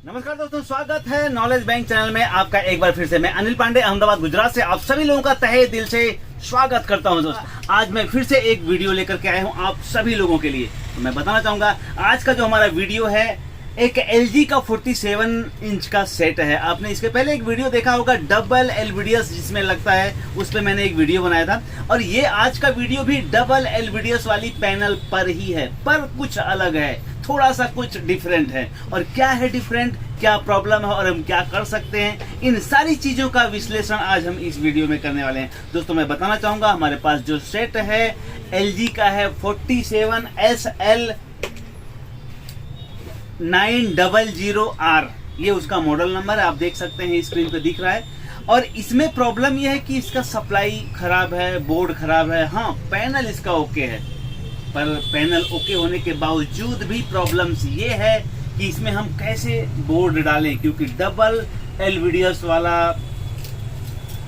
नमस्कार दोस्तों, स्वागत है नॉलेज बैंक चैनल में आपका एक बार फिर से। मैं अनिल पांडे अहमदाबाद गुजरात से आप सभी लोगों का तहे दिल से स्वागत करता हूं। दोस्तों आज मैं फिर से एक वीडियो लेकर के आया हूं आप सभी लोगों के लिए। तो मैं बताना चाहूंगा आज का जो हमारा वीडियो है एक LG का 47 इंच का सेट है। आपने इसके पहले एक वीडियो देखा होगा डबल LVDS जिसमें लगता है, उस पर मैंने एक वीडियो बनाया था। और ये आज का वीडियो भी डबल LVDS वाली पैनल पर ही है, पर कुछ अलग है, थोड़ा सा कुछ डिफरेंट है। और क्या है डिफरेंट, क्या प्रॉब्लम है और हम क्या कर सकते हैं, इन सारी चीजों का विश्लेषण आज हम इस वीडियो में करने वाले हैं। दोस्तों मैं बताना चाहूंगा हमारे पास जो सेट है LG का है 47SL 900R, ये उसका मॉडल नंबर है, आप देख सकते हैं स्क्रीन पे दिख रहा है। और इसमें प्रॉब्लम यह है कि इसका सप्लाई खराब है, बोर्ड खराब है। हाँ, पैनल इसका ओके है, पर पैनल ओके होने के बावजूद भी प्रॉब्लम्स ये है कि इसमें हम कैसे बोर्ड डालें, क्योंकि डबल LVDS वाला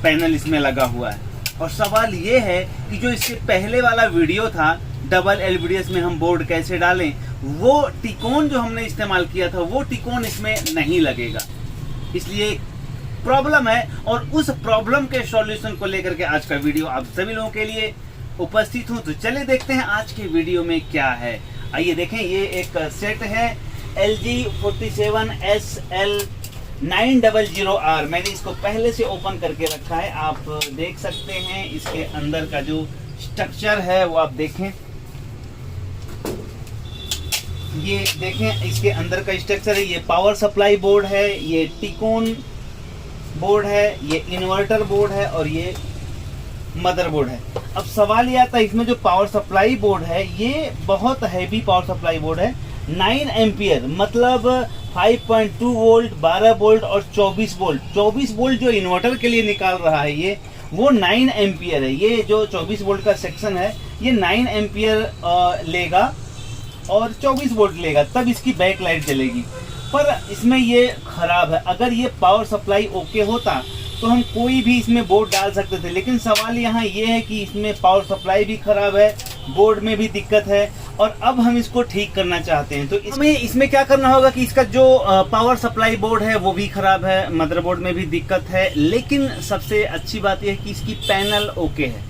पैनल इसमें लगा हुआ है। और सवाल ये है कि जो इससे पहले वाला वीडियो था डबल LVDS में हम बोर्ड कैसे डालें, वो टिकोन जो हमने इस्तेमाल किया था वो टिकोन इसमें नहीं लगेगा, इसलिए प्रॉब्लम है। और उस प्रॉब्लम के सॉल्यूशन को लेकर के आज का वीडियो आप सभी लोगों के लिए उपस्थित हूं। तो चलिए देखते हैं आज के वीडियो में क्या है। आइए देखें, ये एक सेट है LG 47SL 900R। मैंने इसको पहले से ओपन करके रखा है, आप देख सकते हैं इसके अंदर का जो स्ट्रक्चर है वो आप देखें, ये देखें इसके अंदर का स्ट्रक्चर है। ये पावर सप्लाई बोर्ड है, ये टिकोन बोर्ड है, ये इन्वर्टर बोर्ड है और ये मदरबोर्ड है। अब सवाल ये आता है, इसमें जो पावर सप्लाई बोर्ड है ये बहुत हैवी पावर सप्लाई बोर्ड है, 9 एम्पियर, मतलब 5.2 वोल्ट, 12 वोल्ट और 24 वोल्ट। 24 वोल्ट जो इन्वर्टर के लिए निकाल रहा है ये, वो 9 एम्पियर है। ये जो 24 वोल्ट का सेक्शन है ये 9 एम्पियर लेगा और 24 वोल्ट लेगा, तब इसकी बैक लाइट जलेगी। पर इसमें ये खराब है। अगर ये पावर सप्लाई ओके होता तो हम कोई भी इसमें बोर्ड डाल सकते थे, लेकिन सवाल यहाँ ये है कि इसमें पावर सप्लाई भी खराब है, बोर्ड में भी दिक्कत है और अब हम इसको ठीक करना चाहते हैं। तो हमें इसमें क्या करना होगा कि इसका जो पावर सप्लाई बोर्ड है वो भी खराब है, मदरबोर्ड में भी दिक्कत है, लेकिन सबसे अच्छी बात यह है कि इसकी पैनल ओके है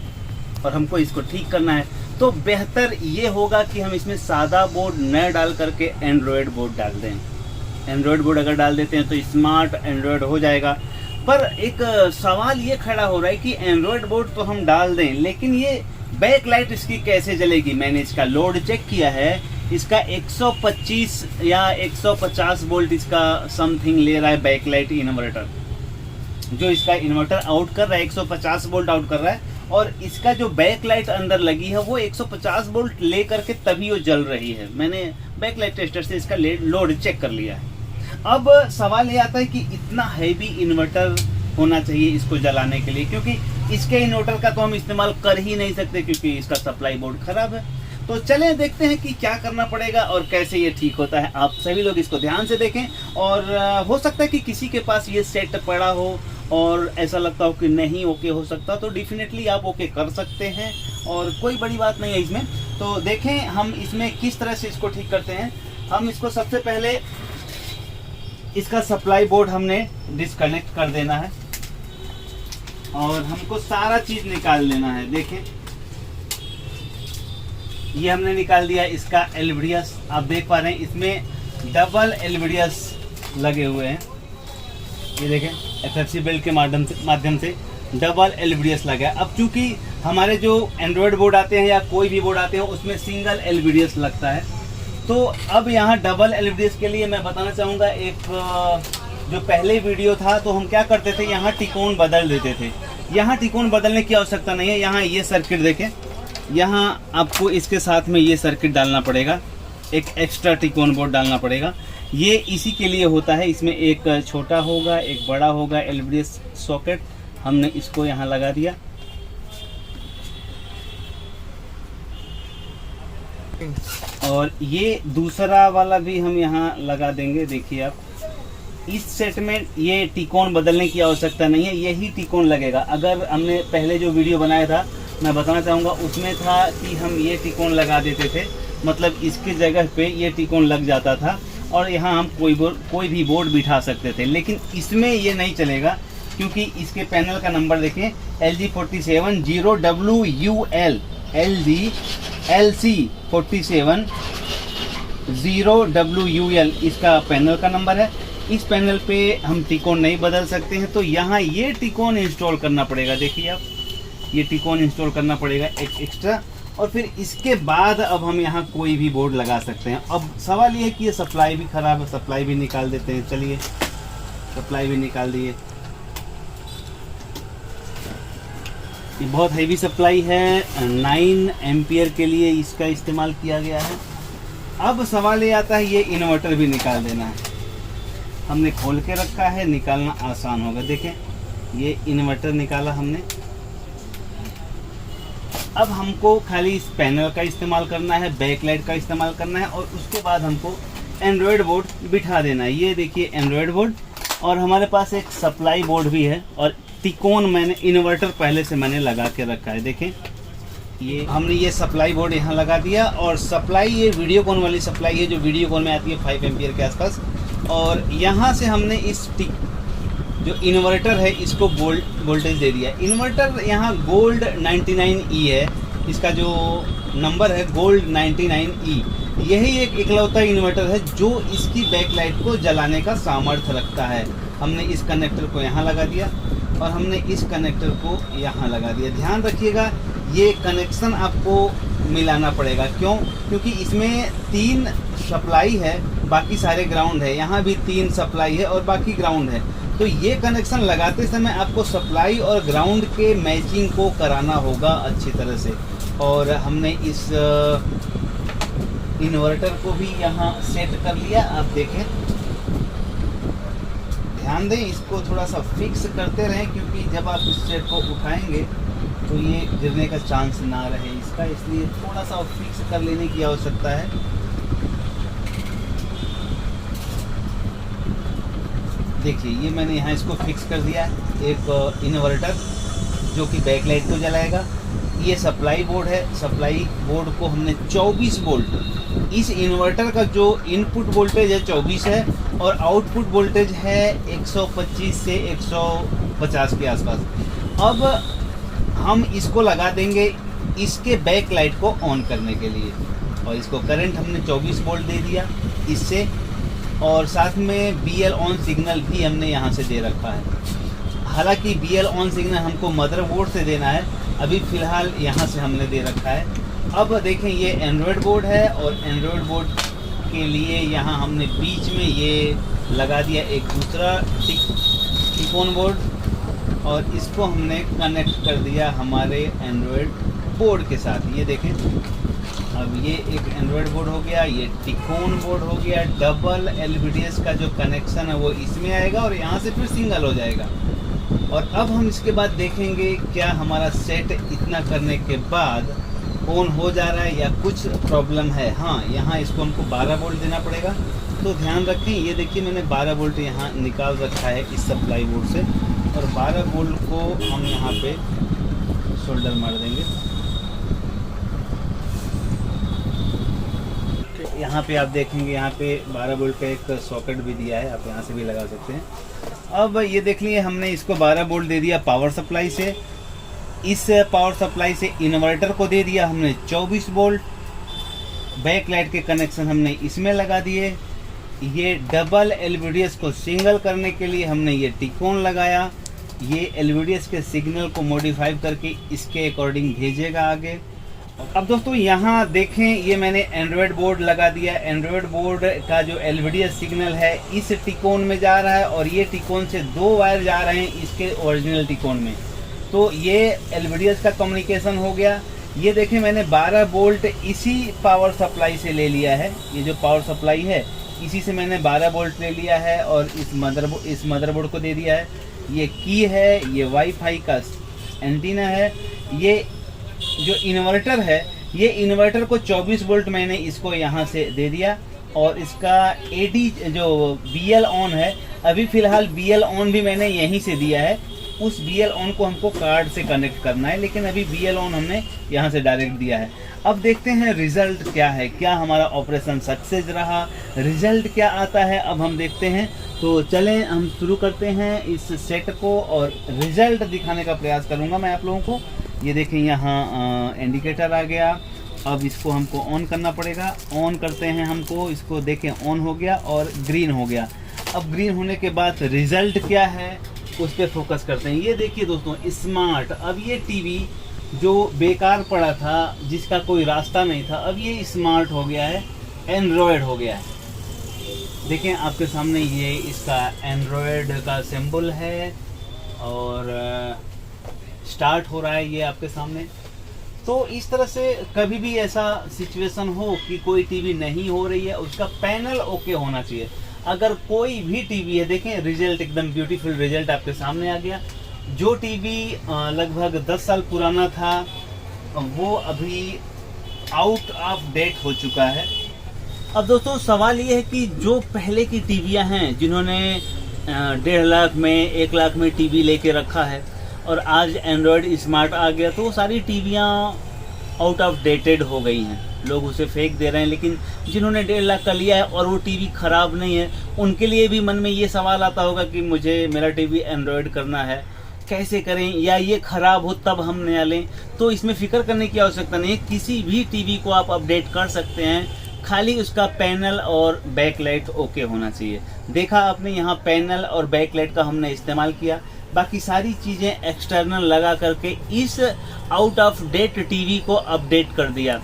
और हमको इसको ठीक करना है। तो बेहतर ये होगा कि हम इसमें सादा बोर्ड न डाल करके एंड्रॉयड बोर्ड डाल दें। एंड्रॉयड बोर्ड अगर डाल देते हैं तो स्मार्ट एंड्रॉयड हो जाएगा। पर एक सवाल ये खड़ा हो रहा है कि एंड्रॉयड बोर्ड तो हम डाल दें, लेकिन ये बैक लाइट इसकी कैसे जलेगी। मैंने इसका लोड चेक किया है, इसका 125 या 150 वोल्ट इसका समथिंग ले रहा है बैक लाइट इन्वर्टर। जो इसका इन्वर्टर आउट कर रहा है 150 वोल्ट आउट कर रहा है, और इसका जो बैक लाइट अंदर लगी है वो 150 वोल्ट ले करके तभी वो जल रही है। मैंने बैक लाइट टेस्टर से इसका लोड चेक कर लिया है। अब सवाल ये आता है कि इतना हैवी इन्वर्टर होना चाहिए इसको जलाने के लिए, क्योंकि इसके इन्वर्टर का तो हम इस्तेमाल कर ही नहीं सकते क्योंकि इसका सप्लाई बोर्ड खराब है। तो चलें देखते हैं कि क्या करना पड़ेगा और कैसे ये ठीक होता है। आप सभी लोग इसको ध्यान से देखें, और हो सकता है कि किसी के पास ये सेट पड़ा हो और ऐसा लगता हो कि नहीं ओके हो सकता, तो डेफिनेटली आप ओके कर सकते हैं और कोई बड़ी बात नहीं है इसमें। तो देखें हम इसमें किस तरह से इसको ठीक करते हैं। हम इसको सबसे पहले इसका सप्लाई बोर्ड हमने डिस्कनेक्ट कर देना है और हमको सारा चीज निकाल लेना है। देखें ये हमने निकाल दिया इसका LVDS, आप देख पा रहे हैं इसमें डबल LVDS लगे हुए हैं। ये देखें FFC बेल्ट के माध्यम से डबल LVDS लगा है। अब चूंकि हमारे जो एंड्रॉयड बोर्ड आते हैं या कोई भी बोर्ड आते हैं उसमें सिंगल LVDS लगता है, तो अब यहाँ डबल LVDS के लिए मैं बताना चाहूँगा, एक जो पहले वीडियो था तो हम क्या करते थे, यहाँ टिकोन बदल देते थे। यहाँ टिकोन बदलने की आवश्यकता नहीं है। यहाँ ये सर्किट देखें, यहाँ आपको इसके साथ में ये सर्किट डालना पड़ेगा, एक एक्स्ट्रा टिकोन बोर्ड डालना पड़ेगा। ये इसी के लिए होता है, इसमें एक छोटा होगा एक बड़ा होगा LVDS सॉकेट, हमने इसको यहाँ लगा दिया। और ये दूसरा वाला भी हम यहाँ लगा देंगे। देखिए आप इस सेट में ये टिकोन बदलने की आवश्यकता नहीं है, यही टिकोन लगेगा। अगर हमने पहले जो वीडियो बनाया था मैं बताना चाहूँगा उसमें था कि हम ये टिकोन लगा देते थे, मतलब इसकी जगह पे ये टिकोन लग जाता था और यहाँ हम कोई भी बोर्ड बिठा सकते थे, लेकिन इसमें ये नहीं चलेगा क्योंकि इसके पैनल का नंबर देखें LG47 0WUL LC47 0WUL इसका पैनल का नंबर है। इस पैनल पे हम टिकोन नहीं बदल सकते हैं, तो यहाँ ये टिकोन इंस्टॉल करना पड़ेगा। देखिए आप, ये टिकोन इंस्टॉल करना पड़ेगा एक एक्स्ट्रा, और फिर इसके बाद अब हम यहाँ कोई भी बोर्ड लगा सकते हैं। अब सवाल ये है कि ये सप्लाई भी ख़राब है, सप्लाई भी निकाल देते हैं। चलिए सप्लाई भी निकाल दिए। ये बहुत हैवी सप्लाई है, 9 एम्पियर के लिए इसका इस्तेमाल किया गया है। अब सवाल ये आता है ये इन्वर्टर भी निकाल देना है। हमने खोल के रखा है, निकालना आसान होगा। देखें ये इन्वर्टर निकाला हमने। अब हमको खाली इस पैनल का इस्तेमाल करना है, बैकलाइट का इस्तेमाल करना है, और उसके बाद हमको एंड्रॉयड बोर्ड बिठा देना है। ये देखिए एंड्रॉयड बोर्ड, और हमारे पास एक सप्लाई बोर्ड भी है, और टिकोन मैंने इन्वर्टर पहले से मैंने लगा के रखा है। देखें ये हमने ये सप्लाई बोर्ड यहाँ लगा दिया, और सप्लाई ये वीडियोकॉन वाली सप्लाई है जो वीडियोकॉन में आती है 5 एम्पियर के आसपास। और यहाँ से हमने इस जो इन्वर्टर है इसको वोल्टेज दे दिया। इन्वर्टर यहाँ गोल्ड 99E है, इसका जो नंबर है गोल्ड 99E। यही एक इकलौता इन्वर्टर है जो इसकी बैकलाइट को जलाने का सामर्थ्य रखता है। हमने इस कनेक्टर को यहाँ लगा दिया, और हमने इस कनेक्टर को यहाँ लगा दिया। ध्यान रखिएगा ये कनेक्शन आपको मिलाना पड़ेगा। क्यों? क्योंकि इसमें 3 सप्लाई है, बाकी सारे ग्राउंड है। यहाँ भी 3 सप्लाई है और बाकी ग्राउंड है। तो ये कनेक्शन लगाते समय आपको सप्लाई और ग्राउंड के मैचिंग को कराना होगा अच्छी तरह से। और हमने इस इन्वर्टर को भी यहाँ सेट कर लिया। आप देखें, ध्यान दें, इसको थोड़ा सा फिक्स करते रहें, क्योंकि जब आप इस सेट को उठाएंगे तो ये गिरने का चांस ना रहे इसका, इसलिए थोड़ा सा फिक्स कर लेने की आवश्यकता है। देखिए ये मैंने यहाँ इसको फिक्स कर दिया है, एक इन्वर्टर जो कि बैकलाइट को जलाएगा। ये सप्लाई बोर्ड है, सप्लाई बोर्ड को हमने 24 वोल्ट, इस इन्वर्टर का जो इनपुट वोल्टेज है 24 है, और आउटपुट वोल्टेज है 125 से 150 के आसपास। अब हम इसको लगा देंगे इसके बैकलाइट को ऑन करने के लिए, और इसको करंट हमने 24 वोल्ट दे दिया इससे, और साथ में BL ऑन सिग्नल भी हमने यहाँ से दे रखा है। हालांकि BL ऑन सिग्नल हमको मदरबोर्ड से देना है, अभी फ़िलहाल यहाँ से हमने दे रखा है। अब देखें ये एंड्रॉयड बोर्ड है, और एंड्रॉयड बोर्ड के लिए यहाँ हमने बीच में ये लगा दिया एक दूसरा टिकोन बोर्ड, और इसको हमने कनेक्ट कर दिया हमारे एंड्रॉयड बोर्ड के साथ। ये देखें, अब ये एक एंड्रॉयड बोर्ड हो गया, ये टिकोन बोर्ड हो गया। डबल LVDS का जो कनेक्शन है वो इसमें आएगा, और यहाँ से फिर सिंगल हो जाएगा। और अब हम इसके बाद देखेंगे क्या हमारा सेट इतना करने के बाद ऑन हो जा रहा है या कुछ प्रॉब्लम है। हाँ, यहाँ इसको हमको 12 वोल्ट देना पड़ेगा, तो ध्यान रखें। ये देखिए मैंने 12 वोल्ट यहाँ निकाल रखा है इस सप्लाई बोर्ड से, और 12 वोल्ट को हम यहाँ पे शोल्डर मार देंगे। यहाँ पे आप देखेंगे यहाँ पे 12 वोल्ट का एक सॉकेट भी दिया है, आप यहाँ से भी लगा सकते हैं। अब ये देख लिए हमने इसको 12 वोल्ट दे दिया पावर सप्लाई से, इस पावर सप्लाई से इन्वर्टर को दे दिया हमने 24 वोल्ट। बैक लाइट के कनेक्शन हमने इसमें लगा दिए। ये डबल LVDS को सिंगल करने के लिए हमने ये टिकोन लगाया। ये LVDS के सिग्नल को मॉडिफाई करके इसके अकॉर्डिंग भेजेगा आगे। अब दोस्तों यहाँ देखें, ये मैंने एंड्रॉयड बोर्ड लगा दिया। एंड्रॉयड बोर्ड का जो LVDS सिग्नल है इस टिकोन में जा रहा है, और ये टिकोन से 2 वायर जा रहे हैं इसके ओरिजिनल टिकोन में। तो ये LVDS का कम्युनिकेशन हो गया। ये देखें मैंने 12 वोल्ट इसी पावर सप्लाई से ले लिया है। ये जो पावर सप्लाई है इसी से मैंने 12 वोल्ट ले लिया है, और इस मदरबोर्ड को दे दिया है। ये की है, ये वाईफाई का एंटीना है। ये जो इन्वर्टर है, ये इन्वर्टर को 24 वोल्ट मैंने इसको यहाँ से दे दिया, और इसका AD जो BL ऑन है, अभी फ़िलहाल BL ऑन भी मैंने यहीं से दिया है। उस BL ऑन को हमको कार्ड से कनेक्ट करना है, लेकिन अभी BL ऑन हमने यहाँ से डायरेक्ट दिया है। अब देखते हैं रिजल्ट क्या है, क्या हमारा ऑपरेशन सक्सेस रहा, रिजल्ट क्या आता है अब हम देखते हैं। तो चलें हम शुरू करते हैं इस सेट को और रिजल्ट दिखाने का प्रयास करूँगा मैं आप लोगों को। ये देखें यहाँ इंडिकेटर आ गया। अब इसको हमको ऑन करना पड़ेगा, ऑन करते हैं हमको, इसको देखें ऑन हो गया और ग्रीन हो गया। अब ग्रीन होने के बाद रिजल्ट क्या है उस पर फोकस करते हैं। ये देखिए दोस्तों स्मार्ट, अब ये टीवी जो बेकार पड़ा था, जिसका कोई रास्ता नहीं था, अब ये स्मार्ट हो गया है, एंड्रॉयड हो गया है। देखें आपके सामने ये इसका एंड्रॉयड का सिंबल है और स्टार्ट हो रहा है ये आपके सामने। तो इस तरह से कभी भी ऐसा सिचुएशन हो कि कोई टीवी नहीं हो रही है, उसका पैनल ओके होना चाहिए। अगर कोई भी टीवी है, देखें रिजल्ट एकदम ब्यूटीफुल रिजल्ट आपके सामने आ गया। जो टीवी लगभग 10 साल पुराना था वो अभी आउट ऑफ डेट हो चुका है। अब दोस्तों सवाल ये है कि जो पहले की टीवियां हैं, जिन्होंने 1.5 लाख में 1 लाख में टीवी लेके रखा है और आज एंड्रॉयड स्मार्ट आ गया, तो वो सारी टीवियां आउट ऑफ डेटेड हो गई हैं, लोग उसे फेंक दे रहे हैं। लेकिन जिन्होंने 1.5 लाख का लिया है और वो टीवी ख़राब नहीं है, उनके लिए भी मन में ये सवाल आता होगा कि मुझे मेरा टीवी एंड्रॉयड करना है, कैसे करें, या ये ख़राब हो तब हम नया लें। तो इसमें फ़िक्र करने की आवश्यकता नहीं है, किसी भी टीवी को आप अपडेट कर सकते हैं, खाली उसका पैनल और बैकलाइट ओके होना चाहिए। देखा आपने यहाँ पैनल और बैकलाइट का हमने इस्तेमाल किया, बाकी सारी चीज़ें एक्सटर्नल लगा करके इस आउट ऑफ डेट टीवी को अपडेट कर दिया।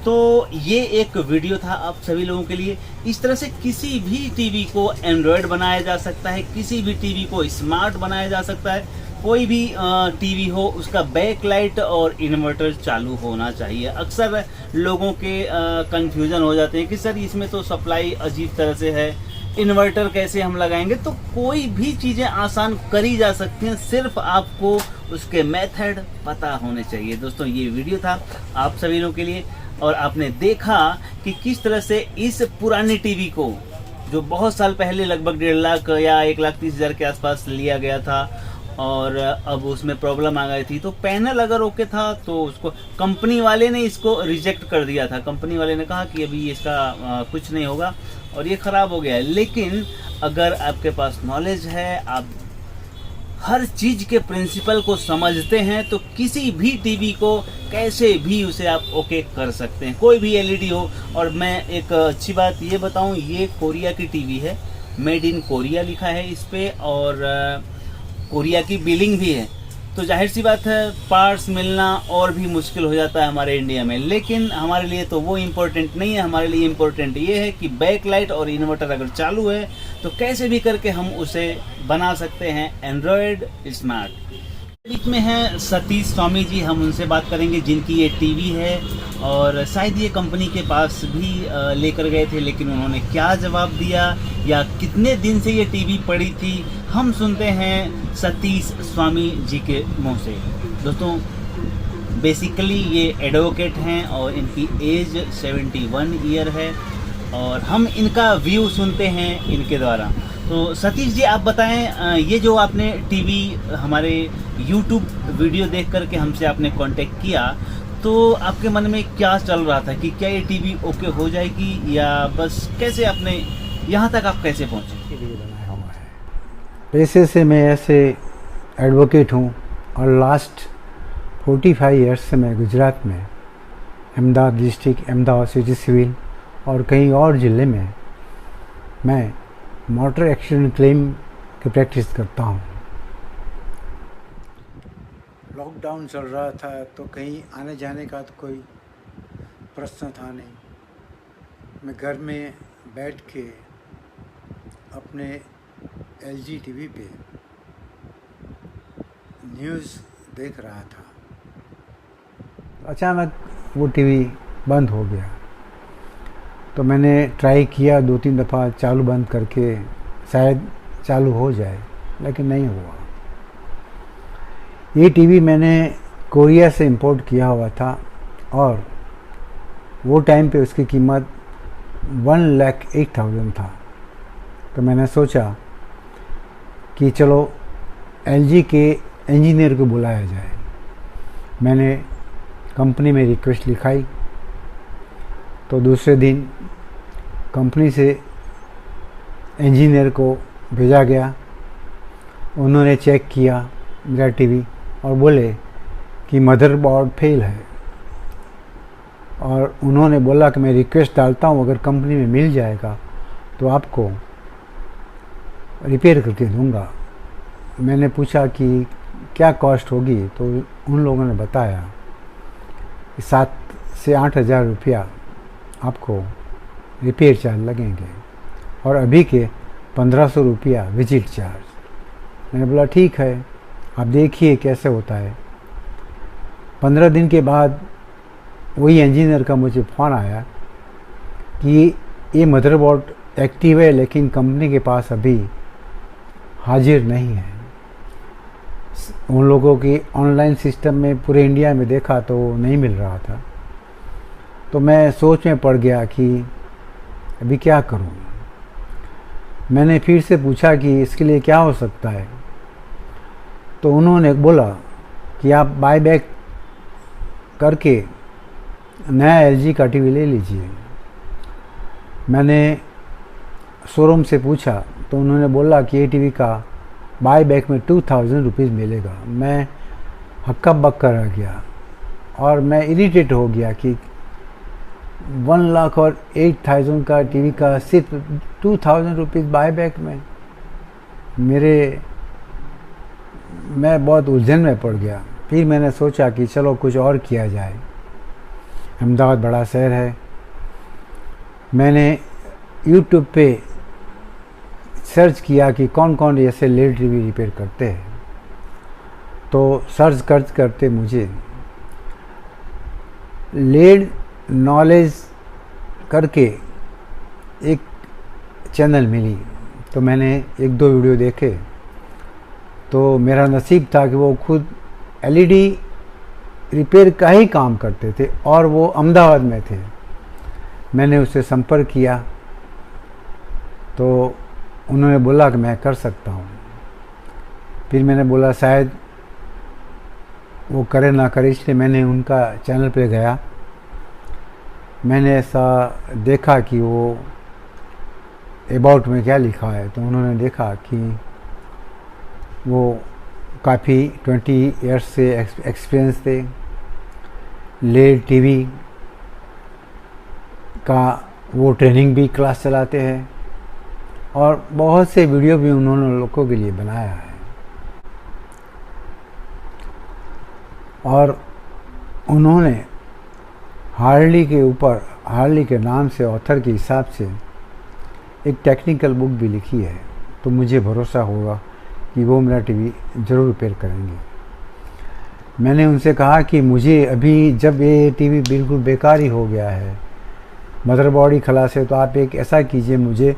तो ये एक वीडियो था आप सभी लोगों के लिए। इस तरह से किसी भी टीवी को एंड्रॉयड बनाया जा सकता है, किसी भी टीवी को स्मार्ट बनाया जा सकता है। कोई भी टीवी हो उसका बैकलाइट और इन्वर्टर चालू होना चाहिए। अक्सर लोगों के कंफ्यूजन हो जाते हैं कि सर इसमें तो सप्लाई अजीब तरह से है, इन्वर्टर कैसे हम लगाएंगे। तो कोई भी चीज़ें आसान करी जा सकती हैं, सिर्फ आपको उसके मेथड पता होने चाहिए। दोस्तों ये वीडियो था आप सभी लोगों के लिए और आपने देखा कि किस तरह से इस पुरानी टीवी को, जो बहुत साल पहले लगभग 1.5 लाख या 1,30,000 के आसपास लिया गया था और अब उसमें प्रॉब्लम आ गई थी, तो पैनल अगर ओके था तो उसको कंपनी वाले ने इसको रिजेक्ट कर दिया था। कंपनी वाले ने कहा कि अभी इसका कुछ नहीं होगा और ये ख़राब हो गया है। लेकिन अगर आपके पास नॉलेज है, आप हर चीज़ के प्रिंसिपल को समझते हैं, तो किसी भी टीवी को कैसे भी उसे आप ओके कर सकते हैं, कोई भी एलईडी हो। और मैं एक अच्छी बात ये बताऊं, ये कोरिया की टीवी है, मेड इन कोरिया लिखा है इस पे और कोरिया की बिलिंग भी है। तो जाहिर सी बात है पार्ट्स मिलना और भी मुश्किल हो जाता है हमारे इंडिया में, लेकिन हमारे लिए तो वो इम्पोर्टेंट नहीं है। हमारे लिए इम्पोर्टेंट ये है कि बैकलाइट और इन्वर्टर अगर चालू है तो कैसे भी करके हम उसे बना सकते हैं एंड्रॉयड स्मार्ट। बीच में है सतीश स्वामी जी, हम उनसे बात करेंगे जिनकी ये टीवी है और शायद ये कंपनी के पास भी लेकर गए थे, लेकिन उन्होंने क्या जवाब दिया या कितने दिन से ये टीवी पड़ी थी, हम सुनते हैं सतीश स्वामी जी के मुंह से। दोस्तों बेसिकली ये एडवोकेट हैं और इनकी एज 71 ईयर है और हम इनका व्यू सुनते हैं इनके द्वारा। तो सतीश जी आप बताएं, ये जो आपने टीवी हमारे YouTube वीडियो देख करके हमसे आपने कांटेक्ट किया, तो आपके मन में क्या चल रहा था कि क्या ये टीवी ओके हो जाएगी या बस कैसे आपने यहाँ तक आप कैसे पहुँचे? पैसे से मैं ऐसे एडवोकेट हूँ और लास्ट 45 ईयर्स से मैं गुजरात में Ahmedabad district, Ahmedabad city civil और कई और ज़िले में मैं मोटर एक्सीडेंट क्लेम की प्रैक्टिस करता हूँ। लॉकडाउन चल रहा था तो कहीं आने जाने का तो कोई प्रश्न था नहीं। मैं घर में बैठ के अपने LG टीवी पे न्यूज़ देख रहा था। अचानक वो टीवी बंद हो गया, तो मैंने ट्राई किया 2-3 दफ़ा चालू बंद करके, शायद चालू हो जाए, लेकिन नहीं हुआ। ये टीवी मैंने कोरिया से इंपोर्ट किया हुआ था और वो टाइम पे उसकी कीमत 1,08,000 था। तो मैंने सोचा कि चलो LG के इंजीनियर को बुलाया जाए। मैंने कंपनी में रिक्वेस्ट लिखाई, तो दूसरे दिन कंपनी से इंजीनियर को भेजा गया। उन्होंने चेक किया मेरा टीवी और बोले कि मदरबोर्ड फेल है, और उन्होंने बोला कि मैं रिक्वेस्ट डालता हूँ, अगर कंपनी में मिल जाएगा तो आपको रिपेयर करके दूंगा। मैंने पूछा कि क्या कॉस्ट होगी, तो उन लोगों ने बताया कि 7 से 8 हज़ार रुपया आपको रिपेयर चार्ज लगेंगे, और अभी के 1500 रुपया विजिट चार्ज। मैंने बोला ठीक है, आप देखिए कैसे होता है। 15 दिन के बाद वही इंजीनियर का मुझे फ़ोन आया कि ये मदरबोर्ड एक्टिव है, लेकिन कंपनी के पास अभी हाजिर नहीं है। उन लोगों की ऑनलाइन सिस्टम में पूरे इंडिया में देखा तो नहीं मिल रहा था। तो मैं सोच में पड़ गया कि अभी क्या करूं। मैंने फिर से पूछा कि इसके लिए क्या हो सकता है, तो उन्होंने बोला कि आप बाय बैक करके नया एलजी का टीवी ले लीजिए। मैंने शोरूम से पूछा तो उन्होंने बोला कि ये टीवी का बाय बैक में 2000 रुपीज़ मिलेगा। मैं हक्का बक्का रह गया और मैं इरिटेट हो गया कि 1,08,000 का टीवी का सिर्फ 2000 रुपीज़ बाय बैक में। मैं बहुत उलझन में पड़ गया। फिर मैंने सोचा कि चलो कुछ और किया जाए। अहमदाबाद बड़ा शहर है। मैंने यूट्यूब पे सर्च किया कि कौन कौन ऐसे लेड टीवी रिपेयर करते हैं। तो सर्च करते मुझे लेड नॉलेज करके एक चैनल मिली। तो मैंने 1-2 वीडियो देखे, तो मेरा नसीब था कि वो खुद एलईडी रिपेयर का ही काम करते थे और वो अहमदाबाद में थे। मैंने उससे संपर्क किया तो उन्होंने बोला कि मैं कर सकता हूँ। फिर मैंने बोला शायद वो करे ना करे, इसलिए मैंने उनका चैनल पे गया। मैंने ऐसा देखा कि वो अबाउट में क्या लिखा है, तो उन्होंने देखा कि वो काफ़ी 20 ईयर्स से एक्सपीरियंस थे। लेड टीवी का वो ट्रेनिंग भी क्लास चलाते हैं और बहुत से वीडियो भी उन्होंने लोगों के लिए बनाया है। और उन्होंने हार्ली के ऊपर, हार्ली के नाम से ऑथर के हिसाब से एक टेक्निकल बुक भी लिखी है। तो मुझे भरोसा होगा कि वो मेरा टीवी ज़रूर रिपेयर करेंगे। मैंने उनसे कहा कि मुझे अभी जब ये टीवी बिल्कुल बेकार ही हो गया है, मदरबोर्ड ही खलास है, तो आप एक ऐसा कीजिए, मुझे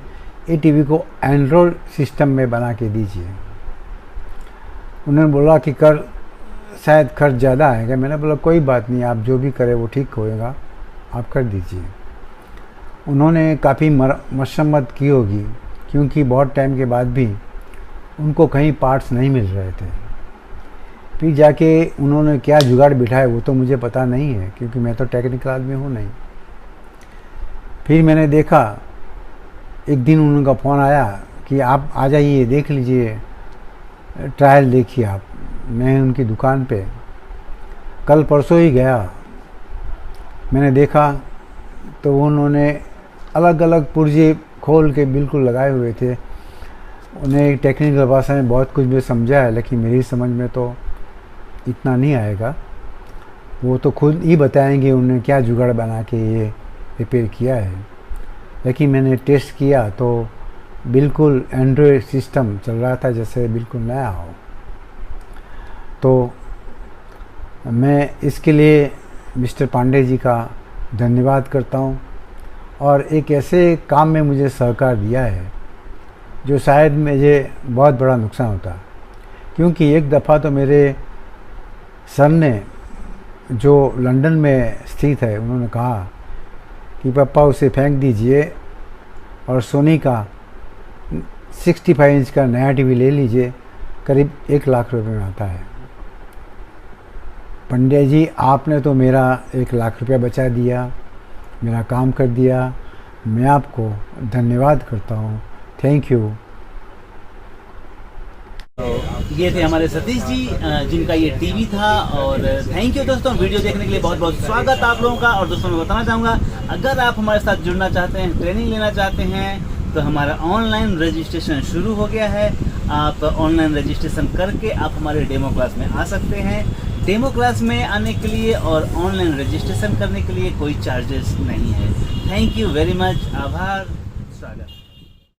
ये टीवी को एंड्रॉयड सिस्टम में बना के दीजिए। उन्होंने बोला कि शायद खर्च ज़्यादा आएगा। मैंने बोला कोई बात नहीं, आप जो भी करें वो ठीक होएगा, आप कर दीजिए। उन्होंने काफ़ी मशम्मत की होगी, क्योंकि बहुत टाइम के बाद भी उनको कहीं पार्ट्स नहीं मिल रहे थे। फिर जाके उन्होंने क्या जुगाड़ बिठाया वो तो मुझे पता नहीं है, क्योंकि मैं तो टेक्निकल आदमी हूँ नहीं। फिर मैंने देखा, एक दिन उनका फ़ोन आया कि आप आ जाइए, देख लीजिए, ट्रायल देखिए आप। मैं उनकी दुकान पे कल परसों ही गया। मैंने देखा तो उन्होंने अलग अलग पुर्जे खोल के बिल्कुल लगाए हुए थे। उन्हें टेक्निकल भाषा में बहुत कुछ भी समझा है, लेकिन मेरी समझ में तो इतना नहीं आएगा। वो तो खुद ही बताएंगे उन्हें क्या जुगाड़ बना के ये रिपेयर किया है। लेकिन मैंने टेस्ट किया तो बिल्कुल एंड्रॉयड सिस्टम चल रहा था, जैसे बिल्कुल नया हो। तो मैं इसके लिए मिस्टर पांडे जी का धन्यवाद करता हूँ, और एक ऐसे काम में मुझे सहकार दिया है जो शायद मुझे बहुत बड़ा नुकसान होता। क्योंकि एक दफ़ा तो मेरे सर ने, जो लंदन में स्थित है, उन्होंने कहा कि पापा उसे फेंक दीजिए और सोनी का 65 इंच का नया टीवी ले लीजिए, करीब 1 लाख रुपए में आता है। पंड्या जी, आपने तो मेरा 1,00,000 रुपया बचा दिया, मेरा काम कर दिया। मैं आपको धन्यवाद करता हूँ। Thank you. ये थे हमारे सतीश जी जिनका ये टीवी था। और थैंक यू दोस्तों, वीडियो देखने के लिए बहुत बहुत स्वागत आप लोगों का। और दोस्तों मैं बताना चाहूँगा, अगर आप हमारे साथ जुड़ना चाहते हैं, ट्रेनिंग लेना चाहते हैं, तो हमारा ऑनलाइन रजिस्ट्रेशन शुरू हो गया है। आप ऑनलाइन रजिस्ट्रेशन करके आप हमारे डेमो क्लास में आ सकते हैं। डेमो क्लास में आने के लिए और ऑनलाइन रजिस्ट्रेशन करने के लिए कोई चार्जेस नहीं है। Thank you very much. आभार, स्वागत।